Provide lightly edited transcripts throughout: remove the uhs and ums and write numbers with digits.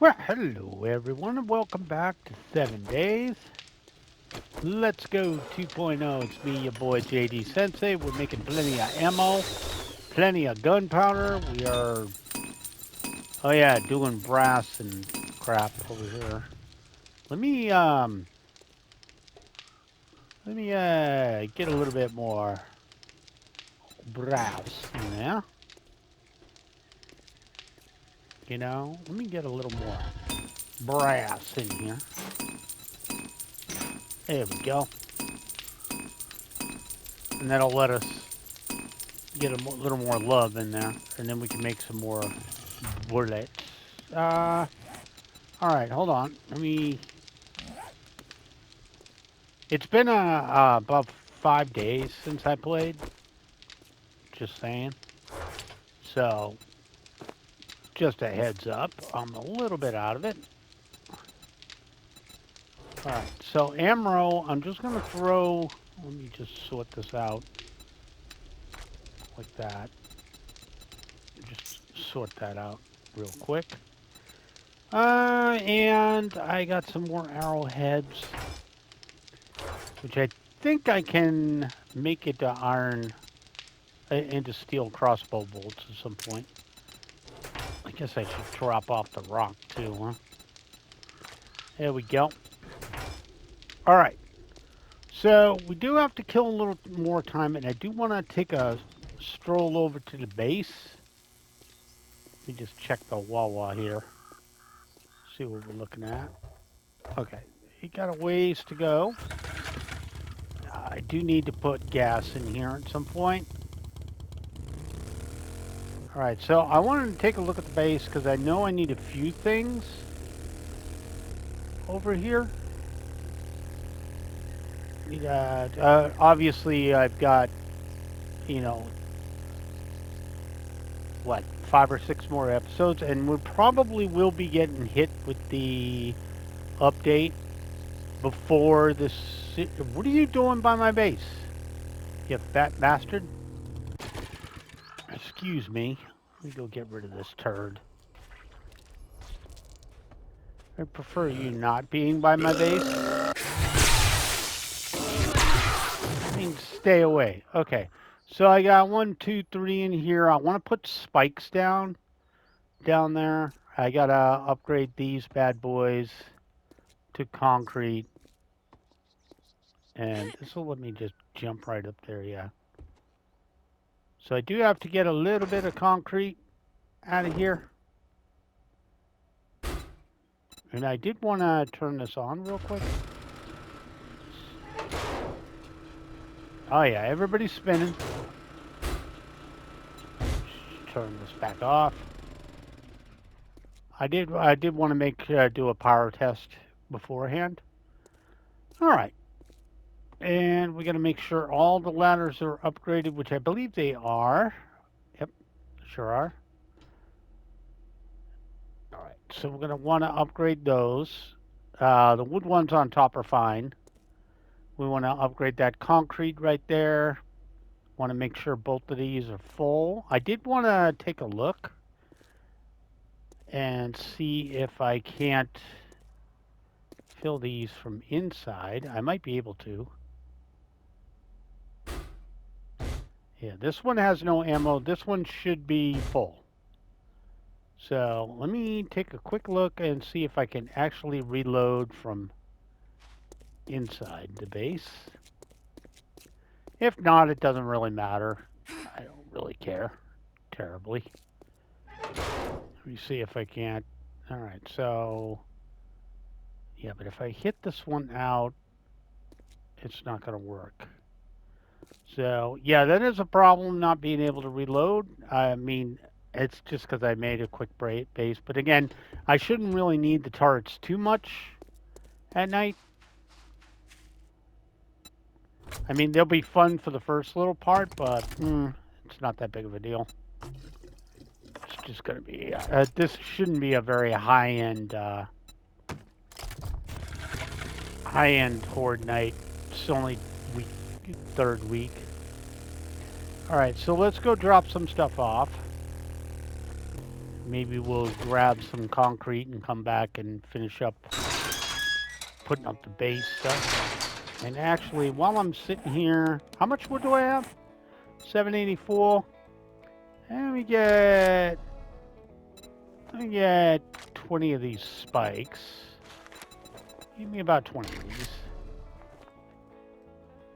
Well, hello everyone, and welcome back to 7 Days. Let's go 2.0. It's me, your boy JD Sensei. We're making plenty of ammo, plenty of gunpowder. We are, oh yeah, doing brass and crap over here. Let me, um, let me get a little bit more brass in there. Let me get a little more brass in here. There we go. And that'll let us get a little more love in there, and then we can make some more bullets. Uh, all right, hold on. Let me. It's been about 5 days since I played. Just saying. So, just a heads up. I'm a little bit out of it. All right. So Amro, I'm just gonna throw. Let me just sort this out like that. Just sort that out real quick. And I got some more arrowheads, which I think I can make it to iron, into steel crossbow bolts at some point. I guess I should drop off the rock too, huh? There we go. All right. So we do have to kill a little more time, and I do want to take a stroll over to the base. Let me just check the Wawa here. See what we're looking at. Okay. You got a ways to go. I do need to put gas in here at some point. All right, so I wanted to take a look at the base because I know I need a few things over here. Obviously, I've got, you know, what, 5 or 6 more episodes, and we probably will be getting hit with the update before this. What are you doing by my base, you fat bastard? Excuse me. Let me go get rid of this turd. I prefer you not being by my base. I mean, stay away. Okay. So I got 1, 2, 3 in here. I want to put spikes down there. I gotta upgrade these bad boys to concrete. And this will let me just jump right up there, yeah. So I do have to get a little bit of concrete out of here. And I did want to turn this on real quick. Oh yeah, everybody's spinning. Turn this back off. I did want to make do a power test beforehand. All right. And we got to make sure all the ladders are upgraded, which I believe they are. Yep, sure are. All right, so we're going to want to upgrade those. The wood ones on top are fine. We want to upgrade that concrete right there. Want to make sure both of these are full. I did want to take a look and see if I can't fill these from inside. I might be able to. Yeah, this one has no ammo. This one should be full. So let me take a quick look and see if I can actually reload from inside the base. If not, it doesn't really matter. I don't really care terribly. Let me see if I can't. All right, so yeah, but if I hit this one out, it's not going to work. So yeah, that is a problem, not being able to reload. I mean, it's just because I made a quick base. But again, I shouldn't really need the turrets too much at night. I mean, they'll be fun for the first little part, but it's not that big of a deal. It's just going to be, this shouldn't be a very high-end horde night. It's only third week. All right, so let's go drop some stuff off. maybe we'll grab some concrete and come back and finish up putting up the base stuff. And actually, while I'm sitting here, how much wood do I have? 784. And let me get 20 of these spikes. Give me about 20 of these.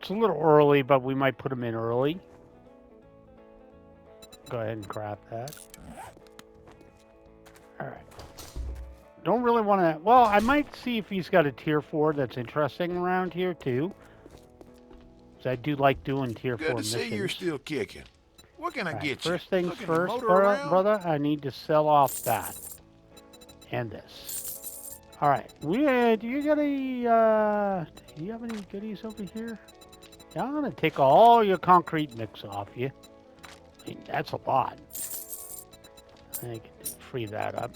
It's a little early, but we might put them in early. Go ahead and craft that. All right. Don't really want to... Well, I might see if he's got a tier 4 that's interesting around here, too. So I do like doing tier 4 missions. Good to see you're still kicking. What can I get you? First things Looking to first, motor around? brother, I need to sell off that. And this. All right. Do you got any... do you have any goodies over here? Yeah, I'm going to take all your concrete mix off you. I mean, that's a lot. I can free that up.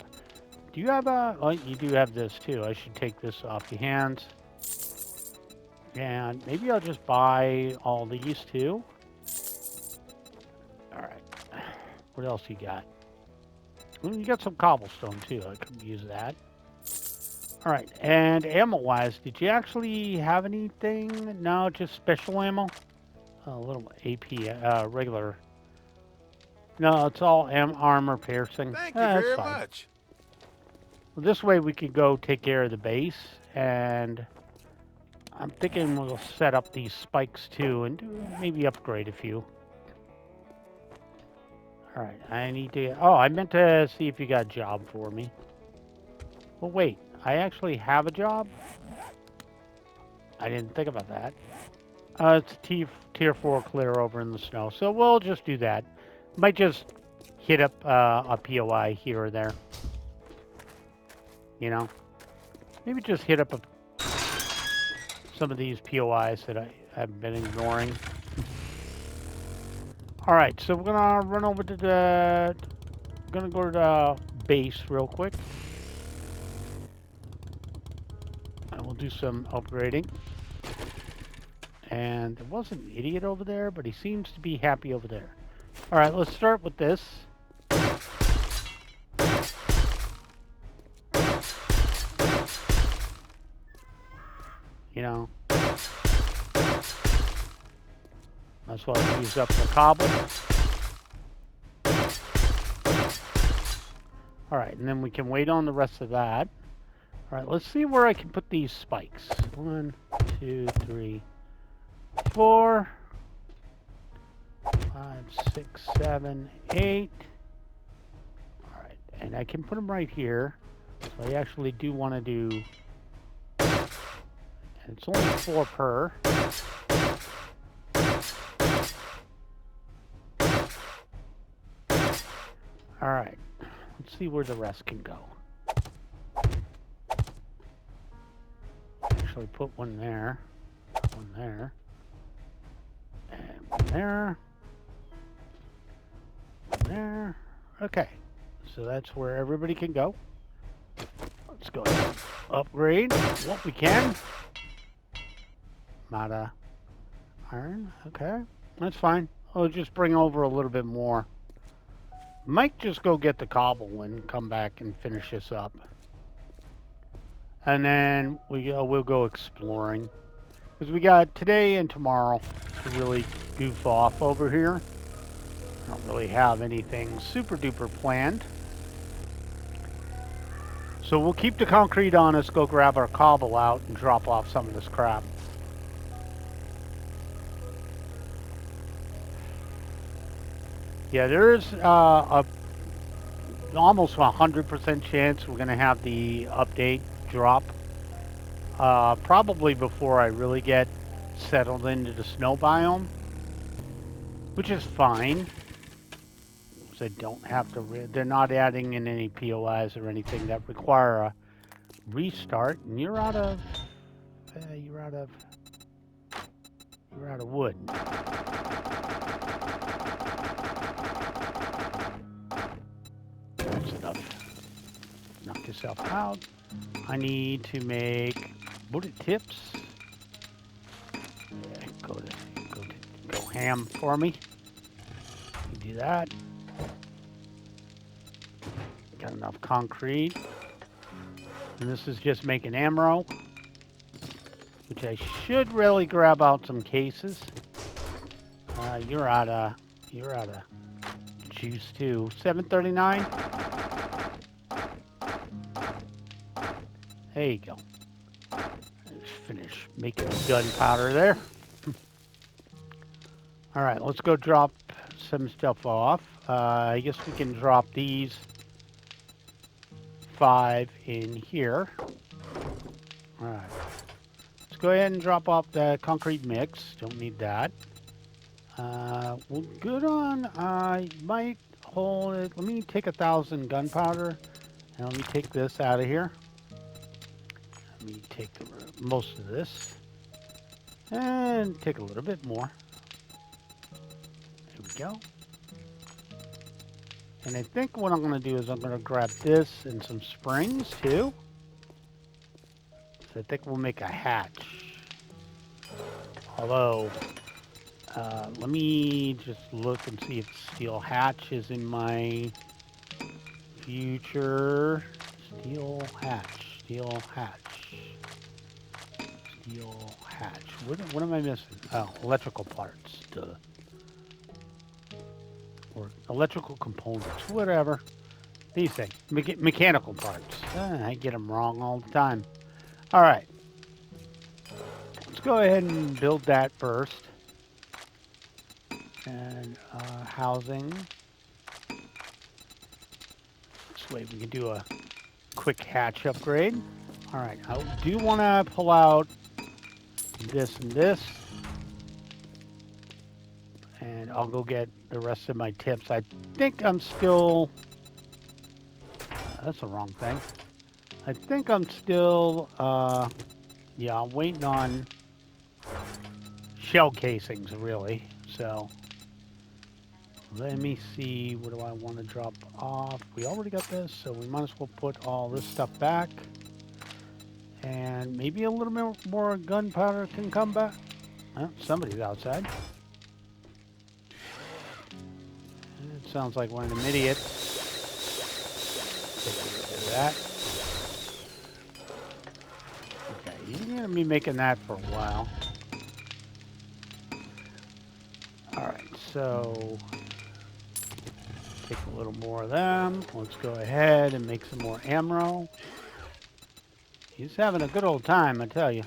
Do you have a... Oh, you do have this, too. I should take this off your hands. And maybe I'll just buy all these, too. All right. What else you got? Well, you got some cobblestone, too. I could use that. All right. And ammo-wise, did you actually have anything? No, just special ammo? A little AP, regular... No, it's all armor piercing. Thank you very fine. much. Well, this way we could go take care of the base, and I'm thinking we'll set up these spikes too, and maybe upgrade a few. All right, I need to... Oh, I meant to see if you got a job for me. Well, wait, I actually have a job? I didn't think about that. It's tier 4 clear over in the snow, so we'll just do that. Might just hit up a POI here or there. You know? Maybe just hit up some of these POIs that I have been ignoring. Alright, so we're gonna run over to the... We're gonna go to the base real quick. And we'll do some upgrading. And there was an idiot over there, but he seems to be happy over there. Alright, let's start with this. You know. That's why I use up the cobble. Alright, and then we can wait on the rest of that. Alright, let's see where I can put these spikes. 1, 2, 3, 4. 5, 6, 7, 8. Alright, and I can put them right here. So I actually do want to do... And it's only 4 per. Alright, let's see where the rest can go. Actually put one there. One there. And one there. There. Okay. So that's where everybody can go. Let's go ahead and upgrade what we can. Mata iron. Okay. That's fine. I'll just bring over a little bit more. Might just go get the cobble and come back and finish this up. And then we'll go exploring. Because we got today and tomorrow to really goof off over here. I don't really have anything super duper planned. So we'll keep the concrete on us, go grab our cobble out and drop off some of this crap. Yeah, there is almost 100% chance we're going to have the update drop. Probably before I really get settled into the snow biome. Which is fine. They don't have to, they're not adding in any POIs or anything that require a restart, and you're out of wood. That's enough. Knock yourself out. I need to make wooded tips. Yeah, go ham for me. You do that. got enough concrete. And this is just making ammo, which I should really grab out some cases. You're out of juice too. 739. There you go. Let's finish making gunpowder there. All right, let's go drop some stuff off. I guess we can drop these 5 in here. All right. Let's go ahead and drop off the concrete mix. Don't need that. Well, good on. I might hold it. Let me take 1,000 gunpowder, and let me take this out of here. Let me take most of this, and take a little bit more. There we go. And I think what I'm going to do is I'm going to grab this and some springs too. So I think we'll make a hatch. Although, let me just look and see if steel hatch is in my future. Steel hatch, steel hatch, steel hatch. What am I missing? Oh, electrical parts. Duh. Or electrical components, whatever. These things, mechanical parts. I get them wrong all the time. All right. Let's go ahead and build that first. And housing. This way we can do a quick hatch upgrade. All right, I do want to pull out this and this. And I'll go get the rest of my tips. I think I'm still... that's the wrong thing. I think I'm still... yeah, I'm waiting on shell casings, really. So, let me see. What do I want to drop off? We already got this, so we might as well put all this stuff back. And maybe a little bit more gunpowder can come back. Oh, somebody's outside. It sounds like one of them idiots. Take a little bit of that. Okay, you're going to be making that for a while. Alright, so take a little more of them. Let's go ahead and make some more ammo. He's having a good old time, I tell you.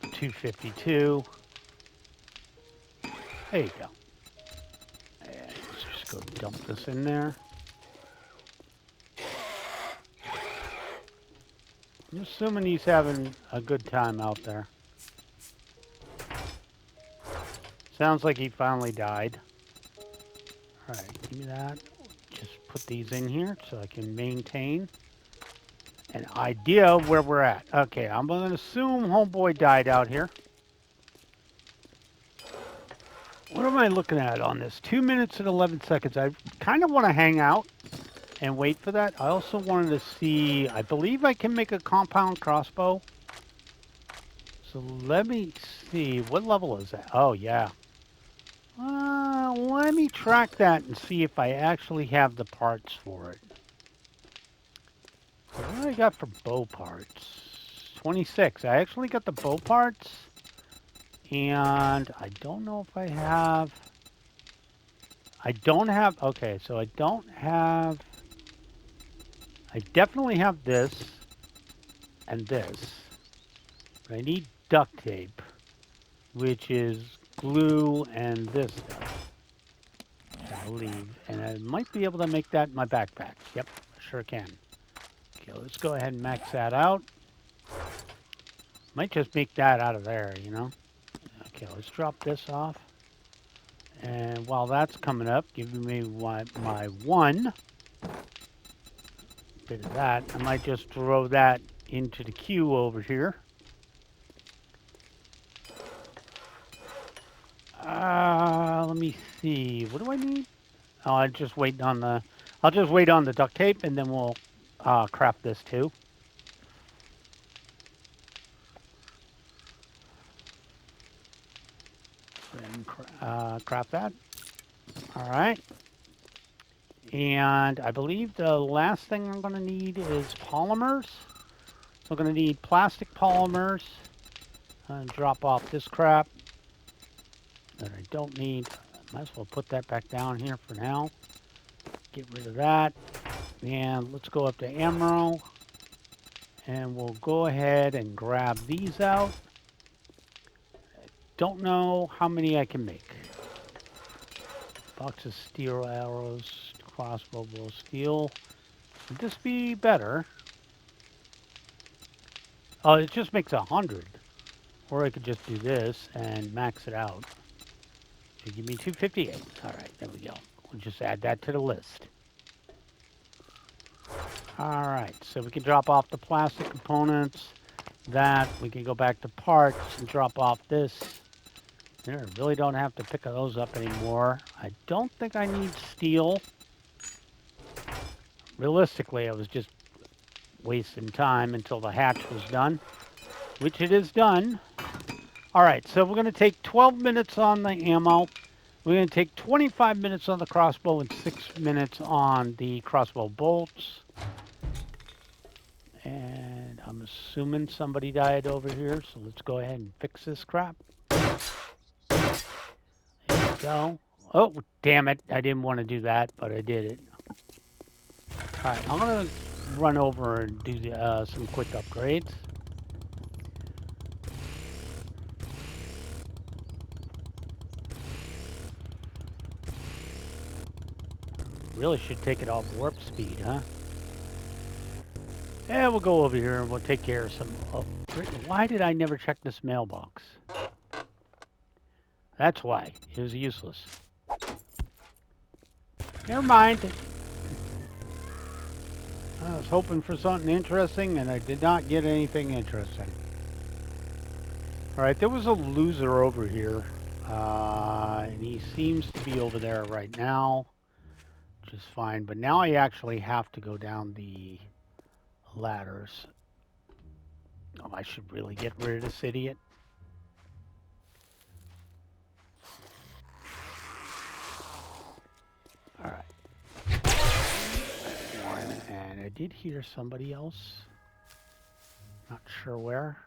252. There you go. And let's just go dump this in there. I'm assuming he's having a good time out there. Sounds like he finally died. Alright, give me that. Just put these in here so I can maintain an idea of where we're at. Okay, I'm going to assume homeboy died out here. What am I looking at on this? 2 minutes and 11 seconds. I kind of want to hang out and wait for that. I also wanted to see, I believe I can make a compound crossbow. So let me see, what level is that? Oh, yeah. Let me track that and see if I actually have the parts for it. So what do I got for bow parts? 26. I actually got the bow parts. And I don't know if I have... I don't have... Okay, so I don't have... I definitely have this and this. But I need duct tape, which is glue and this stuff, I believe. And I might be able to make that in my backpack. Yep, sure can. Okay, let's go ahead and max that out. Might just make that out of there, you know? Okay, let's drop this off. And while that's coming up, giving me my one bit of that, I might just throw that into the queue over here. Let me see. What do I need? Oh, I'll just wait on the duct tape, and then we'll craft this too. And craft that. All right. And I believe the last thing I'm going to need is polymers. So I'm going to need plastic polymers. And drop off this crap that I don't need. Might as well put that back down here for now. Get rid of that. And let's go up to Emerald. And we'll go ahead and grab these out. Don't know how many I can make. Box of steel arrows, crossbow bow steel. Would this be better? Oh, it just makes 100. Or I could just do this and max it out. So give me 258. All right, there we go. We'll just add that to the list. All right, so we can drop off the plastic components. That we can go back to parts and drop off this. There, really don't have to pick those up anymore. I don't think I need steel. Realistically, I was just wasting time until the hatch was done, which it is done. All right, so we're going to take 12 minutes on the ammo. We're going to take 25 minutes on the crossbow and 6 minutes on the crossbow bolts. And I'm assuming somebody died over here, so let's go ahead and fix this crap. There we go. Oh, damn it. I didn't want to do that, but I did it. All right, I'm going to run over and do some quick upgrades. Really should take it off warp speed, huh? Yeah, we'll go over here and we'll take care of some... Oh, why did I never check this mailbox? That's why. It was useless. Never mind. I was hoping for something interesting, and I did not get anything interesting. Alright, there was a loser over here. And he seems to be over there right now. Which is fine. But now I actually have to go down the ladders. Oh, I should really get rid of this idiot. Alright. One, and I did hear somebody else. Not sure where.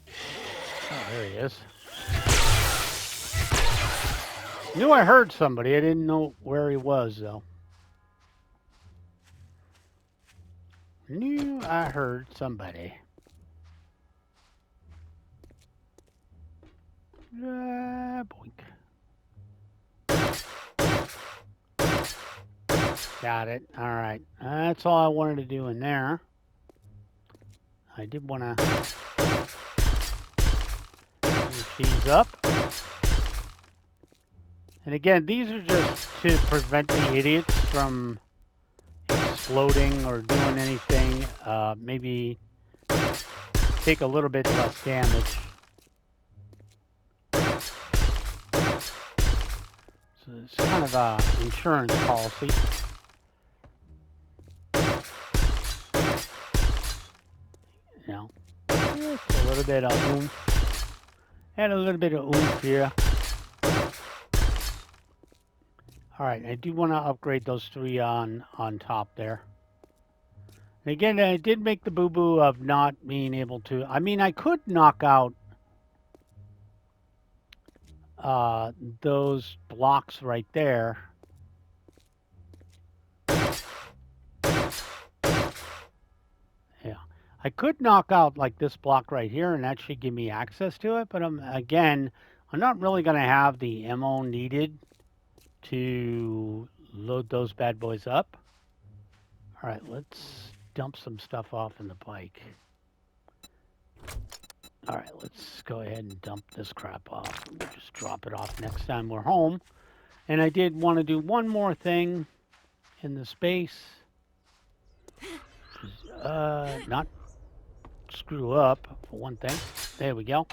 Oh, there he is. Knew I heard somebody. I didn't know where he was, though. Knew I heard somebody. Boink. Got it. All right. That's all I wanted to do in there. I did want to finish these up. And again, these are just to prevent the idiots from exploding or doing anything. Maybe take a little bit less damage. So it's kind of an insurance policy. You know, just a little bit of oomph. And a little bit of oomph here. Alright, I do want to upgrade those 3 on top there. And again, I did make the boo-boo of not being able to... I mean, I could knock out those blocks right there. Yeah. I could knock out like this block right here, and that should give me access to it. But again, I'm not really going to have the ammo needed to load those bad boys up. All right, let's dump some stuff off in the bike. All right, let's go ahead and dump this crap off. We'll just drop it off next time we're home. And I did want to do one more thing in the space. Not screw up, for one thing. There we go.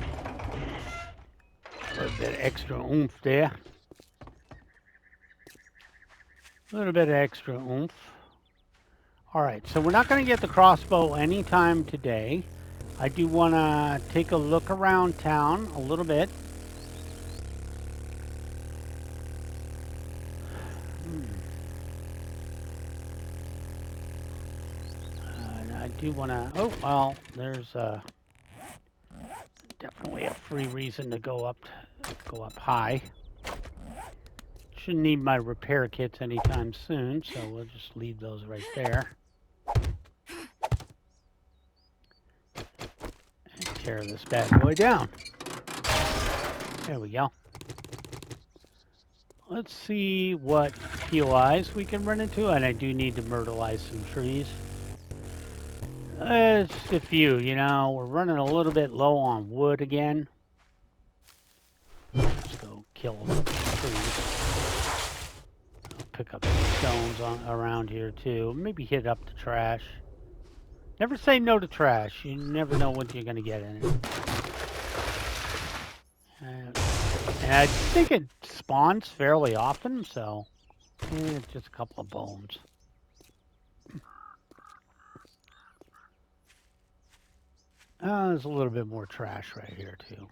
A little bit of extra oomph there. A little bit of extra oomph. All right, so we're not going to get the crossbow anytime today. I do want to take a look around town a little bit. I do want to... Oh, well, there's definitely a free reason to go up high. Shouldn't need my repair kits anytime soon, so we'll just leave those right there. And tear this bad boy down. There we go. Let's see what POIs we can run into, and I do need to myrtleize some trees. Just a few, you know, we're running a little bit low on wood again. Let's go kill a couple of trees. I'll pick up some stones around here too. Maybe hit up the trash. Never say no to trash. You never know what you're going to get in it. And I think it spawns fairly often, so just a couple of bones. There's a little bit more trash right here too.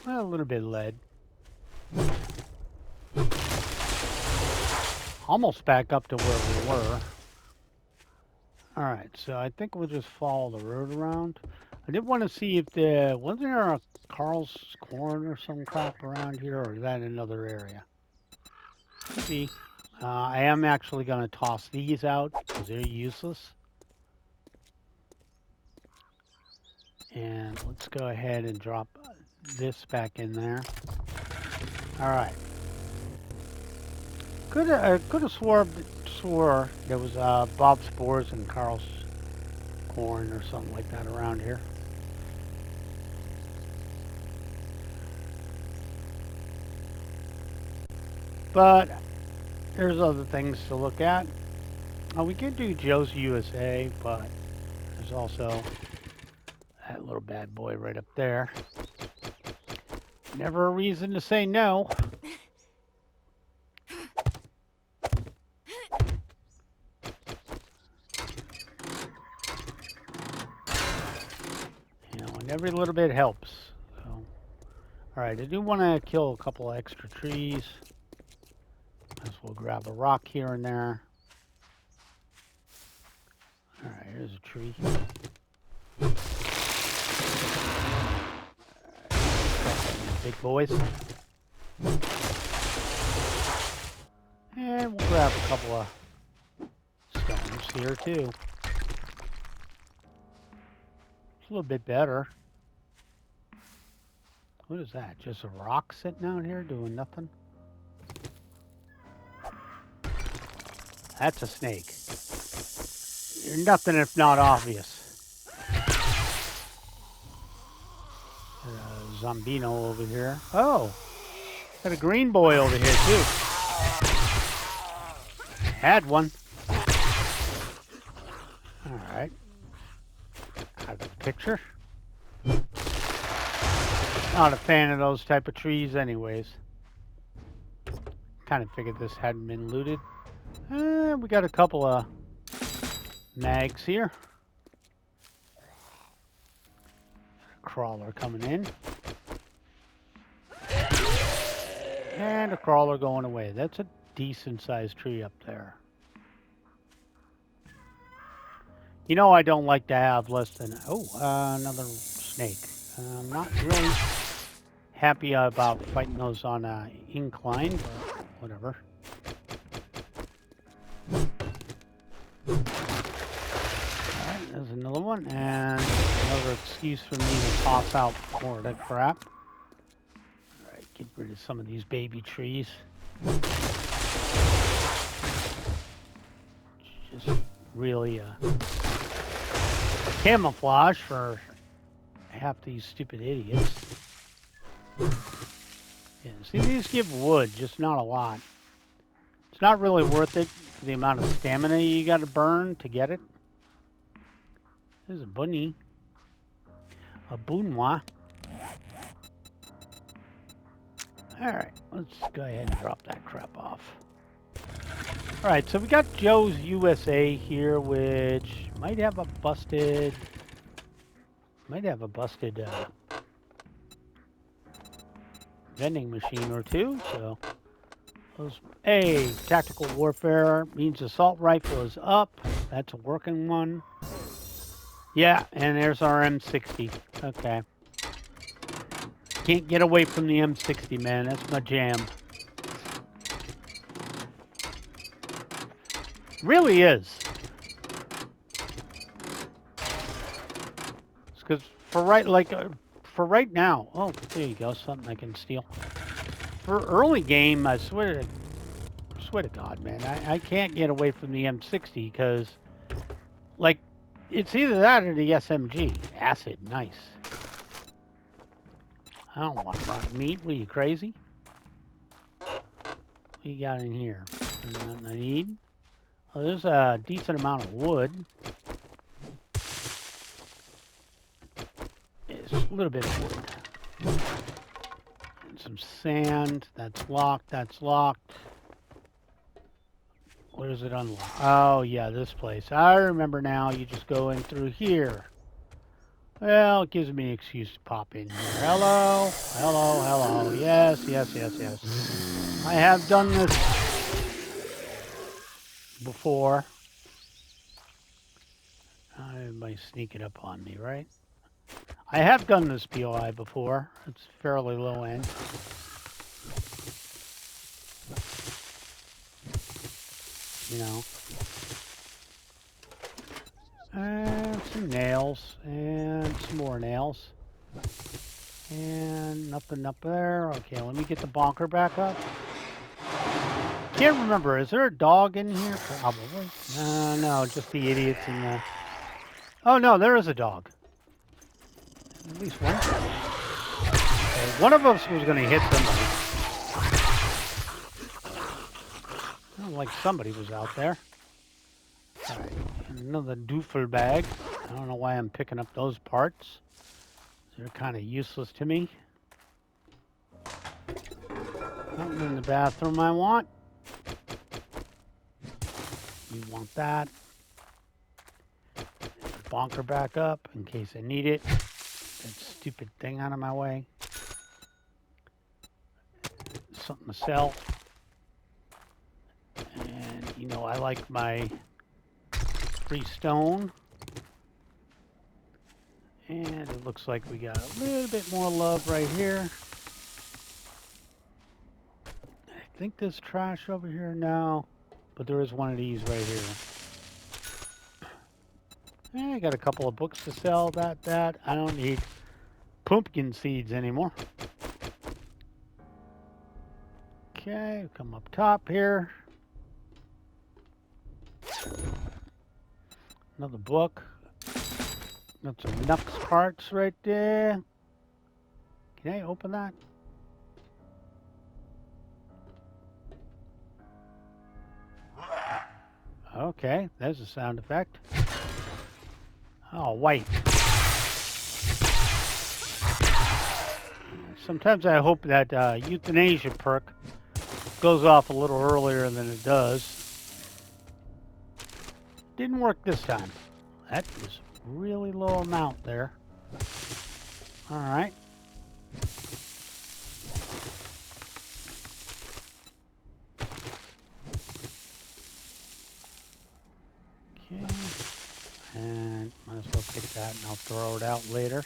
A little bit of lead. Almost back up to where we were. Alright, so I think we'll just follow the road around. I did want to see if wasn't there a Carl's corn or some crap around here, or is that another area? See, I am actually going to toss these out because they're useless. And let's go ahead and drop this back in there. Alright. Could have swore there was Bob Spores and Carl's corn or something like that around here. But there's other things to look at. We could do Joe's USA, but there's also that little bad boy right up there. Never a reason to say no. You know, and every little bit helps. So, all right, I do want to kill a couple of extra trees. As we'll grab a rock here and there. All right, here's a tree. Big boys. And we'll grab a couple of stones here too. It's a little bit better. What is that? Just a rock sitting out here doing nothing? That's a snake. You're nothing if not obvious. Zombino over here. Oh, got a green boy over here too. Had one. All right. Out of the picture. Not a fan of those type of trees anyways. Kind of figured this hadn't been looted. We got a couple of mags here. Crawler coming in. And a crawler going away. That's a decent sized tree up there. You know, I don't like to have less than... Oh, another snake. I'm not really happy about fighting those on an incline, but whatever. Alright, there's another one, and another excuse for me to toss out more of that crap. Alright, get rid of some of these baby trees. Just really camouflage for half these stupid idiots. Yeah, see, these give wood, just not a lot. It's not really worth it for the amount of stamina you got to burn to get it. There's a bunny. A boonwa. Alright, let's go ahead and drop that crap off. Alright, so we got Joe's USA here, which might have a busted... vending machine or two, so... Hey, tactical warfare means assault rifle is up. That's a working one. Yeah, and there's our M60. Okay. Can't get away from the M60, man. That's my jam. Really is. Because for right now. Oh, there you go. Something I can steal. For early game, I swear to God, man, I can't get away from the M60 because, like, it's either that or the SMG. Acid, nice. I don't want rock meat. What are you, crazy? What you got in here? Nothing I need. Oh, there's a decent amount of wood. It's a little bit of wood. And some sand. That's locked. That's locked. Where is it unlocked? Oh, yeah, this place. I remember now. You just go in through here. Well, it gives me an excuse to pop in here. Hello, hello, hello. Yes, yes, yes, yes. I have done this before. Everybody's sneaking up on me, right? I have done this POI before. It's fairly low end. You know. And some nails. And some more nails. And nothing up there. Okay, let me get the bonker back up. Can't remember. Is there a dog in here? Probably. No, just the idiots in the... Oh, no, there is a dog. At least one. Okay, one of us was going to hit somebody. Oh, like somebody was out there. All right, another doofel bag. I don't know why I'm picking up those parts. They're kind of useless to me. Nothing in the bathroom I want. You want that. Bonker back up in case I need it. That stupid thing out of my way. Something to sell. And, you know, I like my free stone. And it looks like we got a little bit more love right here. I think there's trash over here now, but there is one of these right here. And I got a couple of books to sell. That. I don't need pumpkin seeds anymore. Okay, come up top here. Another book. Got some Nux parts right there. Can I open that? Okay, there's a sound effect. Oh, white. Sometimes I hope that euthanasia perk goes off a little earlier than it does. Didn't work this time. That is really low amount there. All right. Okay. And might as well take that and I'll throw it out later.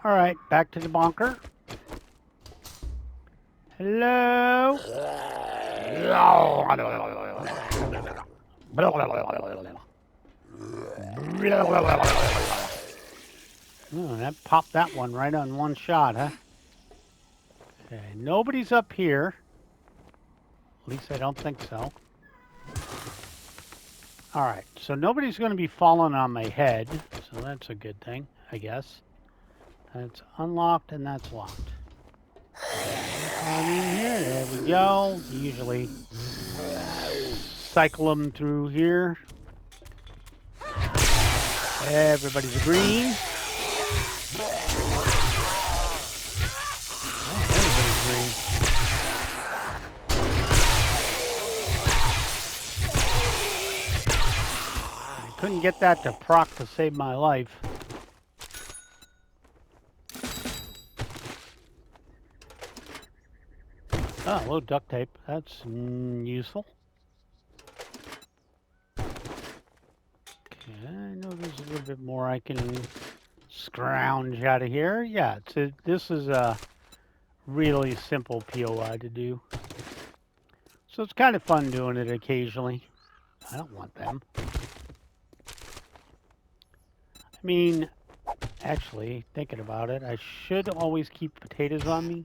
All right, back to the bunker. Hello? Oh, that popped that one right on one shot, huh? Okay, nobody's up here. At least I don't think so. All right, so nobody's going to be falling on my head, so that's a good thing, I guess. That's unlocked and that's locked. On in here, there we go. Usually cycle them through here. Everybody's green. Everybody's green. I couldn't get that to proc to save my life. Oh, a little duct tape. That's useful. little bit more I can scrounge out of here. Yeah, this is a really simple POI to do. So it's kind of fun doing it occasionally. I don't want them. I mean, actually, thinking about it, I should always keep potatoes on me.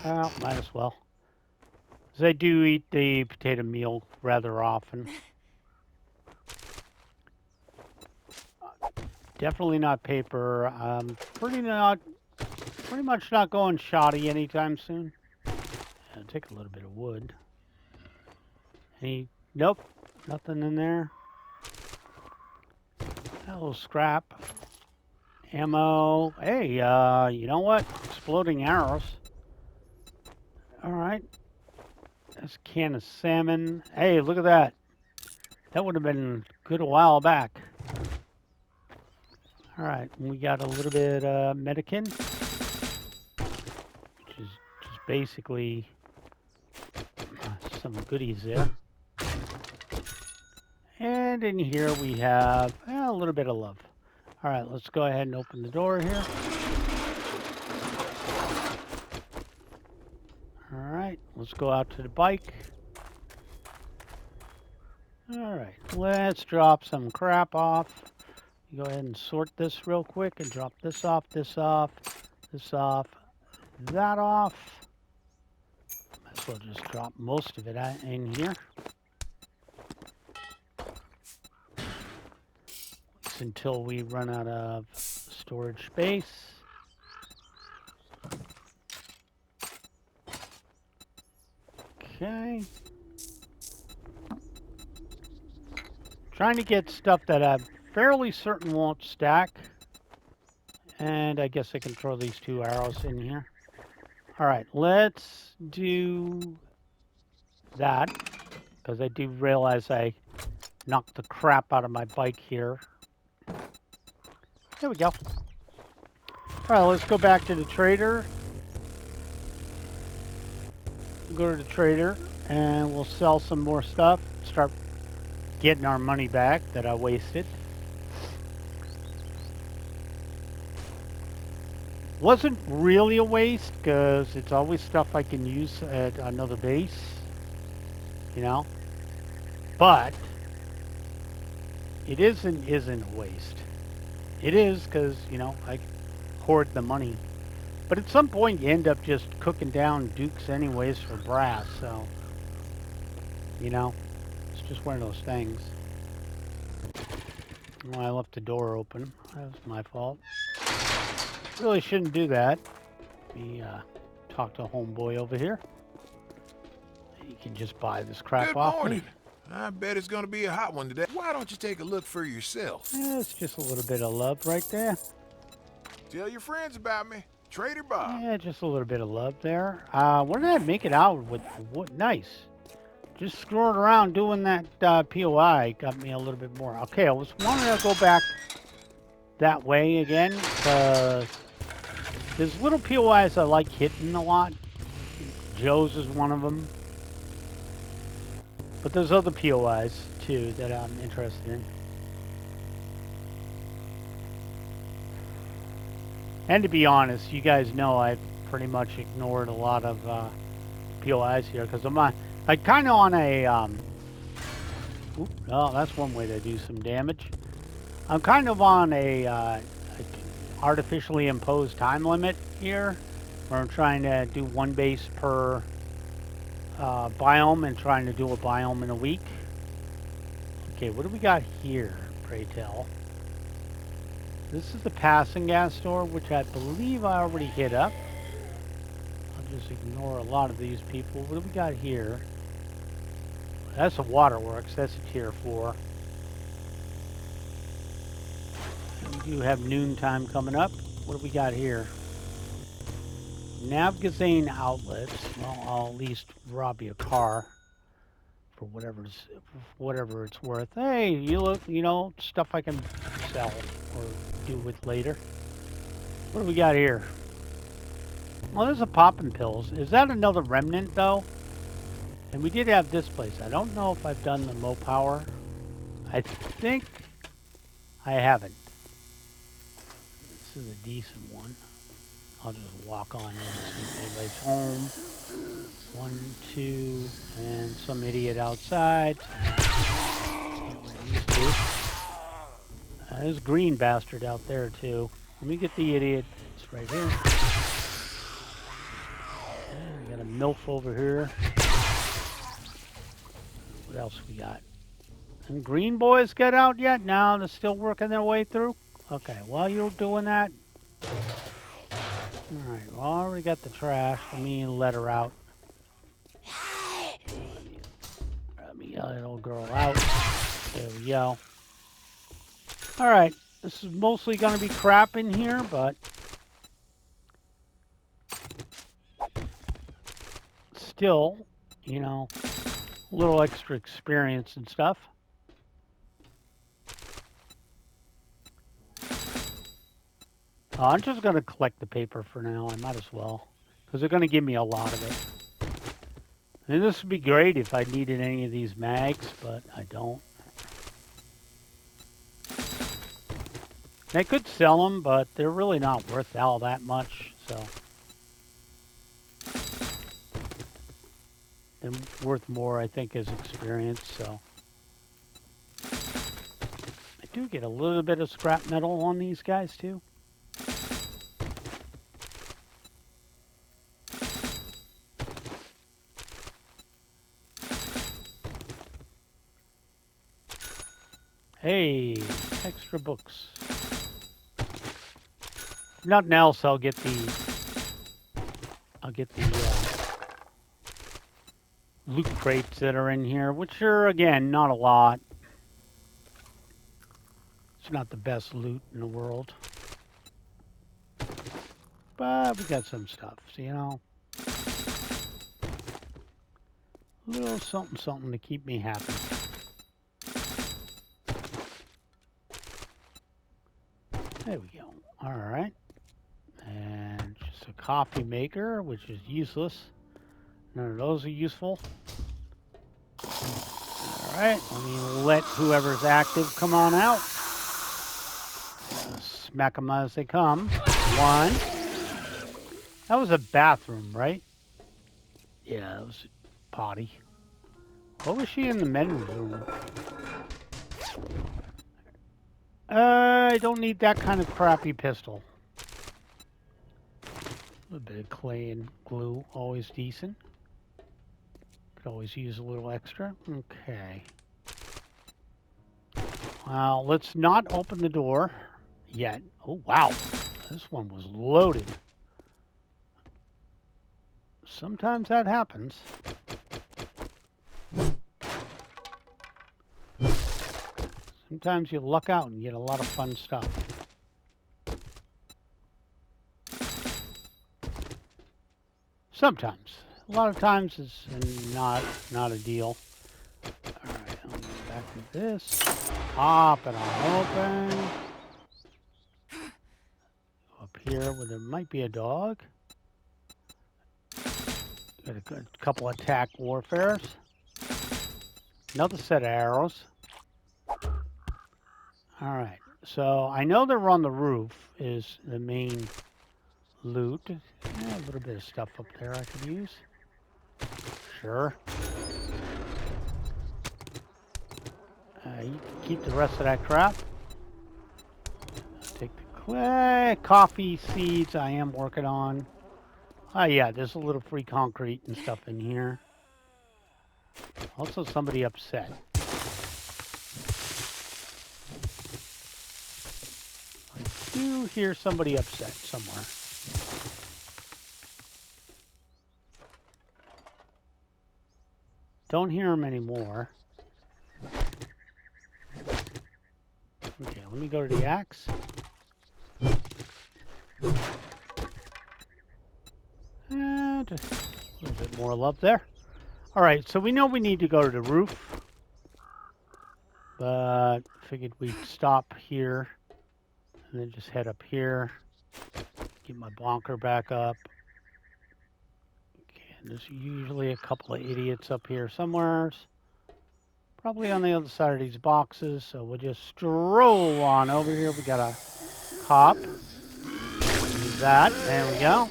Well, might as well. Because I do eat the potato meal rather often. Definitely not paper. Pretty much not going shoddy anytime soon. I'll take a little bit of wood. Nope, nothing in there. A little scrap. Ammo. Hey, you know what? Exploding arrows. Alright. That's a can of salmon. Hey, look at that. That would have been good a while back. Alright, we got a little bit of Medican, which is just basically some goodies there. And in here we have a little bit of love. Alright, let's go ahead and open the door here. Alright, let's go out to the bike. Alright, let's drop some crap off. Go ahead and sort this real quick and drop this off, this off, this off, that off. Might as well just drop most of it in here. Until we run out of storage space. Okay. Trying to get stuff that I'm fairly certain won't stack. And I guess I can throw these 2 arrows in here. Alright, let's do that. Because I do realize I knocked the crap out of my bike here. There we go. Alright, let's go back to the trader. Go to the trader and we'll sell some more stuff. Start getting our money back that I wasted. Wasn't really a waste because it's always stuff I can use at another base. You know? But it isn't a waste. It is because, you know, I hoard the money. But at some point you end up just cooking down dukes anyways for brass, so, you know, it's just one of those things. Oh, I left the door open. That was my fault. Really shouldn't do that. Let me talk to a homeboy over here. You can just buy this crap off me. Good morning. I bet it's going to be a hot one today. Why don't you take a look for yourself? It's just a little bit of love right there. Tell your friends about me. Trader Bob. Yeah, just a little bit of love there. What did I make it out with? What? Nice. Just screwing around doing that POI got me a little bit more. Okay, I was wanting to go back that way again because there's little POIs I like hitting a lot. Joe's is one of them. But there's other POIs too that I'm interested in. And to be honest, you guys know I've pretty much ignored a lot of POIs here because I'm kind of on a oh, that's one way to do some damage. I'm kind of on a artificially imposed time limit here, where I'm trying to do 1 base per biome and trying to do a biome in a week. Okay, what do we got here, pray tell? This is the passing gas store, which I believe I already hit up. I'll just ignore a lot of these people. What do we got here? That's a waterworks. That's a tier 4. We do have noontime coming up. What do we got here? Navgazane outlets. Well, I'll at least rob you a car for whatever it's worth. Hey, you look, you know, stuff I can sell or do with later. What do we got here? Well, there's a poppin' pills. Is that another remnant though? And we did have this place. I don't know if I've done the low power. I think I haven't. This is a decent one. I'll just walk on in and see if anybody's home. 1, 2, and some idiot outside. These two. There's a green bastard out there too. Let me get the idiot. It's right here. And we got a MILF over here. What else we got? And green boys get out yet? No, they're still working their way through? Okay, while you're doing that. Alright, well, I already got the trash. Let me let her out. Let me let that old girl out. There we go. Alright, this is mostly going to be crap in here, but still, you know, a little extra experience and stuff. I'm just going to collect the paper for now. I might as well, because they're going to give me a lot of it. And this would be great if I needed any of these mags, but I don't. They could sell them, but they're really not worth all that much, so. They're worth more, I think, as experience, so. I do get a little bit of scrap metal on these guys, too. Hey, extra books. If nothing else, I'll get the loot crates that are in here, which are, again, not a lot. It's not the best loot in the world. But we got some stuff, so, you know. A little something, something to keep me happy. There we go. All right. And just a coffee maker, which is useless. None of those are useful. All right. Let me let whoever's active come on out. Smack them as they come. 1. That was a bathroom, right? Yeah, that was a potty. What was she in the men's room? I don't need that kind of crappy pistol. A little bit of clay and glue, always decent. Could always use a little extra. Okay. Well, let's not open the door yet. Oh, wow. This one was loaded. Sometimes that happens. Sometimes you luck out and get a lot of fun stuff. Sometimes. A lot of times it's not a deal. All right, I'll go back to this. Pop it on open. Up here where there might be a dog. Got a couple attack warfares. Another set of arrows. All right, so I know they're on the roof is the main loot. Yeah, a little bit of stuff up there I could use. Sure. You can keep the rest of that crap. Take the clay, coffee seeds I am working on. Oh yeah, there's a little free concrete and stuff in here. Also somebody upset. I do hear somebody upset somewhere. Don't hear him anymore. Okay, let me go to the axe. And a little bit more love there. All right, so we know we need to go to the roof. But figured we'd stop here and then just head up here. Get my bonker back up. Okay, and there's usually a couple of idiots up here somewhere. Probably on the other side of these boxes, so we'll just stroll on over here. We got a cop. Use that. There we go.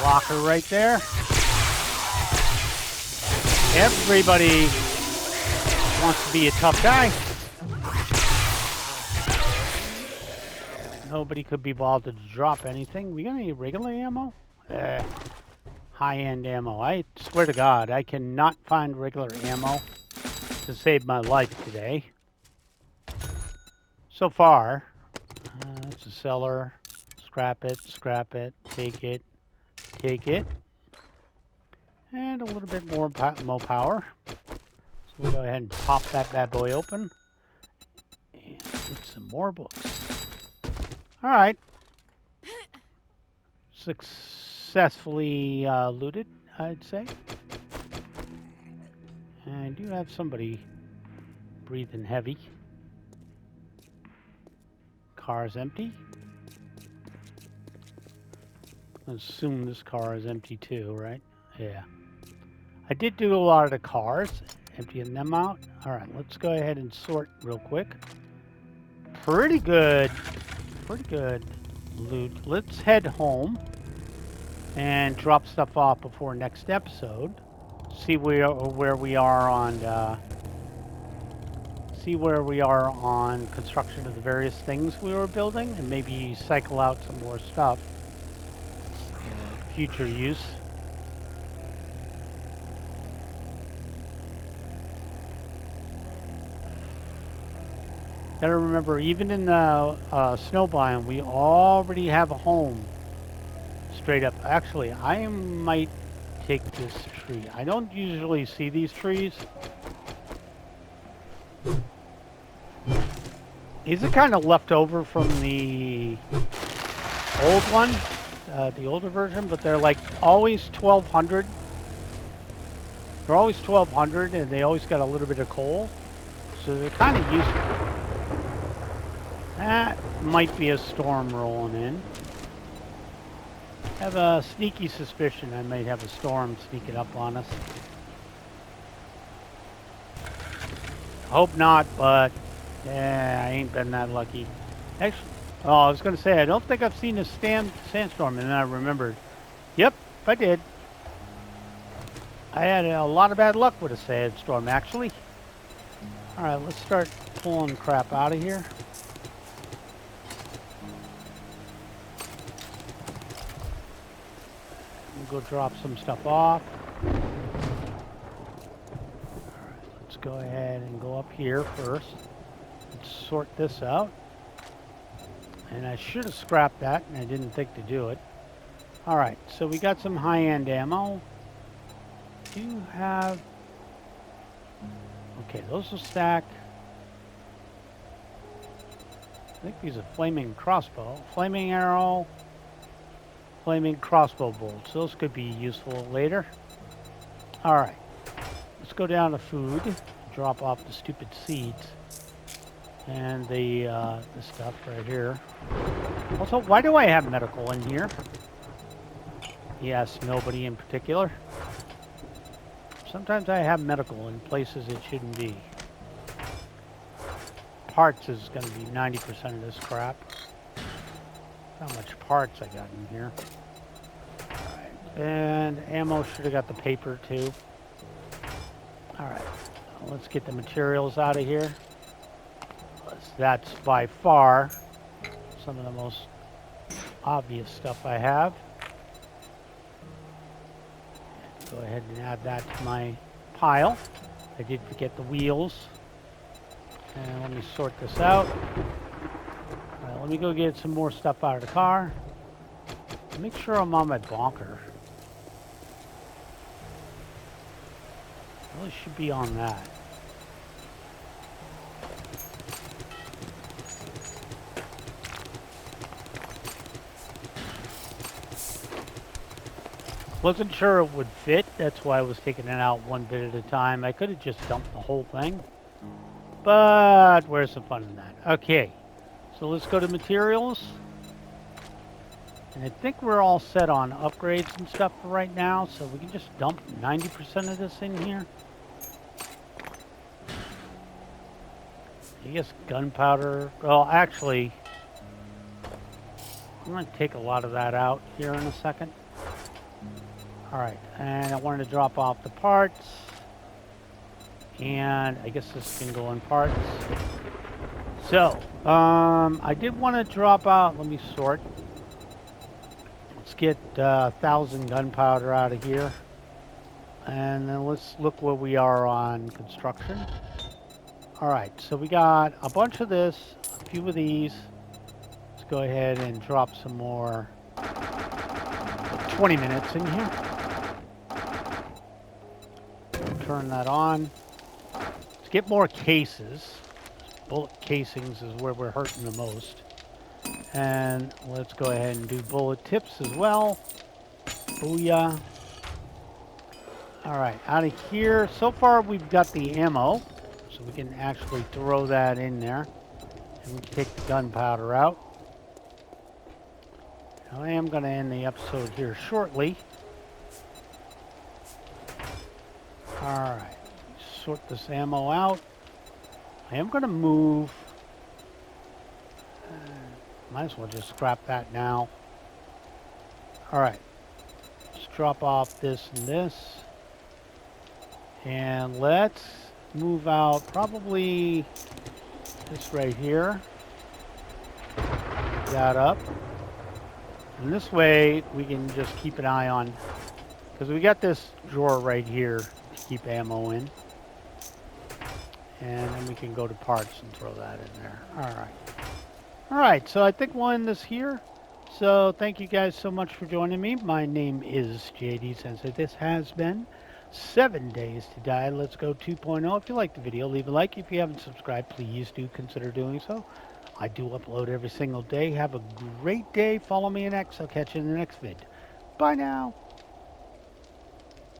Locker right there. Everybody wants to be a tough guy. Nobody could be bothered to drop anything. We got any regular ammo? High-end ammo. I swear to God, I cannot find regular ammo to save my life today. So far, it's a cellar. Scrap it, take it, take it. And a little bit more power. So we'll go ahead and pop that bad boy open. And get some more books. All right. Successfully looted, I'd say. And I do have somebody breathing heavy. Car's empty. I assume this car is empty too, right? Yeah. I did do a lot of the cars, emptying them out. All right, let's go ahead and sort real quick. Pretty good loot. Let's head home and drop stuff off before next episode. See where we are on construction of the various things we were building, and maybe cycle out some more stuff for future use. Gotta remember, even in the snow biome, we already have a home. Straight up. Actually, I might take this tree. I don't usually see these trees. These are kind of left over from the old one, the older version, but they're like always 1200. They're always 1200, and they always got a little bit of coal, so they're kind of useful. That might be a storm rolling in. I have a sneaky suspicion I might have a storm sneaking up on us. Hope not, but yeah, I ain't been that lucky. Actually, I was going to say, I don't think I've seen a sandstorm, and then I remembered. Yep, I did. I had a lot of bad luck with a sandstorm, actually. All right, let's start pulling crap out of here. We'll go drop some stuff off. All right, let's go ahead and go up here first. Let's sort this out. And I should have scrapped that, and I didn't think to do it. All right, so we got some high-end ammo. Do you have... Okay, those will stack. I think these are flaming crossbow. Flaming arrow. Flaming crossbow bolts. Those could be useful later. All right, let's go down to food. Drop off the stupid seeds and the stuff right here. Also, why do I have medical in here? Yes, nobody in particular. Sometimes I have medical in places it shouldn't be. Parts is going to be 90% of this crap. How much parts I got in here. Alright, and ammo should have got the paper too. Alright, let's get the materials out of here. That's by far some of the most obvious stuff I have. Go ahead and add that to my pile. I did forget the wheels. And let me sort this out. Let me go get some more stuff out of the car. Make sure I'm on my bonker. Really should be on that. Wasn't sure it would fit. That's why I was taking it out one bit at a time. I could have just dumped the whole thing. But where's the fun in that? Okay. So let's go to materials. And I think we're all set on upgrades and stuff for right now, so we can just dump 90% of this in here. I guess gunpowder. Well, actually, I'm going to take a lot of that out here in a second. All right, and I wanted to drop off the parts. And I guess this can go in parts. So, I did want to drop out. Let me sort. Let's get 1,000 gunpowder out of here. And then let's look where we are on construction. All right, so we got a bunch of this, a few of these. Let's go ahead and drop some more. 20 minutes in here. Turn that on. Let's get more cases. Bullet casings is where we're hurting the most. And let's go ahead and do bullet tips as well. Booyah. All right, out of here. So far, we've got the ammo. So we can actually throw that in there. And we can take the gunpowder out. Now, I am going to end the episode here shortly. All right. Sort this ammo out. I am going to move. Might as well just scrap that now. All right. Let's drop off this and this. And let's move out probably this right here. Get that up. And this way we can just keep an eye on, because we got this drawer right here to keep ammo in. And then we can go to parts and throw that in there. All right. All right, so I think we'll end this here. So thank you guys so much for joining me. My name is JD Sensei. This has been 7 Days to Die. Let's Go 2.0. If you liked the video, leave a like. If you haven't subscribed, please do consider doing so. I do upload every single day. Have a great day. Follow me in X. I'll catch you in the next vid. Bye now.